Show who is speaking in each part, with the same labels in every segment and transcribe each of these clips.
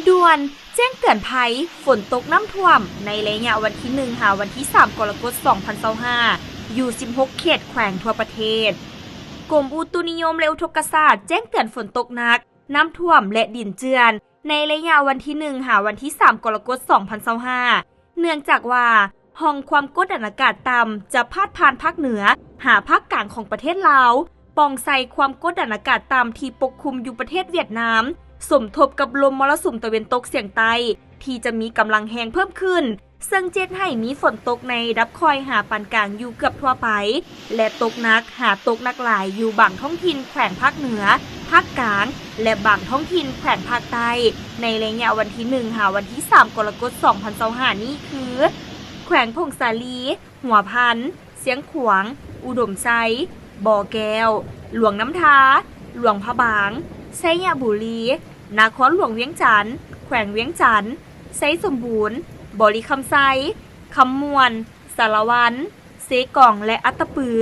Speaker 1: ด่วนแจ้งเตือนภัยฝนตกน้ำท่วมในระยะวันที่1 หาวันที่ 3 กรกฎาคม 2025 อยู่ 16 เขตแขวงทั่วประเทศกรมอุตุนิยมและอุทกศาสตร์แจ้งเตือนฝนตกหนักน้ำท่วมและดินเจือนในระยะวันที่1 หาวันที่ 3 กรกฎาคม 2025 เนื่องจากว่าห้องความกดอากาศต่ำจะพาดผ่านภาคเหนือหาภาคกลางของประเทศลาวปองใส่ความกดอากาศต่ำที่ปกคลุมอยู่ประเทศเวียดนามสมทบกับลมมรสุมตะวันตกเฉียงใต้ที่จะมีกำลังแรงเพิ่มขึ้นซึ่งเจ็ดให้มีฝนตกในระดับคอยหาปานกลางอยู่เกือบทั่วไปและตกหนักหาตกหนักหลายอยู่บางท้องถิ่นแขวงภาคเหนือภาคกลางและบางท้องถิ่นแขวงภาคใต้ในระยะวันที่1 หาวันที่ 3 กรกฎาคม 2025 นี้คือแขวงพงสาลีหัวพันเสียงขวางอุดมไซบ่อแก้วหลวงน้ำทาหลวงพระบางไซยบุรีนครหลวงเวียงจันทน์แขวงเวียงจันทน์ไซสมบูรณ์บริคำไซคำมวนสารวันเซกองและอัตตปือ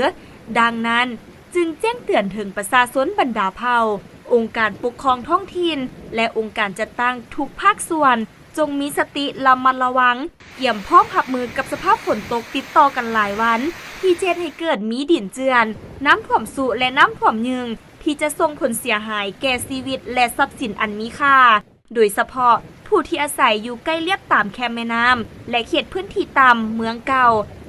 Speaker 1: ดังนั้นจึงแจ้งเตือนถึงประชาชนบรรดาเผ่าองค์การปกครองท้องถิ่นและองค์การจัดตั้งทุกภาคส่วนจงมีสติระมัดระวังเกี่ยมพร้อมรับมือกับสภาพฝนตกติดต่อกันหลายวันที่เจ็ดให้เกิดมีดินเจือนน้ำท่วมสุและน้ำท่วมยึงที่จะส่งผลเสียหายแก่ชีวิตและทรัพย์สินอันมีค่าโดยเฉพาะผู้ที่อาศัยอยู่ใกล้เลียบตามแคมแม่น้ำและเขตพื้นที่ต่ำเมืองเก่า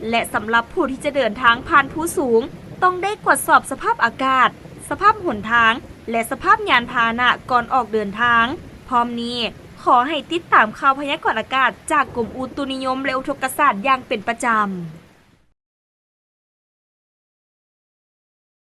Speaker 1: และสำหรับผู้ที่จะเดินทางผ่านภูสูงต้องได้ตรวจสอบสภาพอากาศสภาพหนทางและสภาพยานพาหนะก่อนออกเดินทางพร้อมนี้ขอให้ติดตามข่าวพยากรณ์อากาศจากกรมอุตุนิยมและอุทกศาสตร์อย่างเป็นประจำ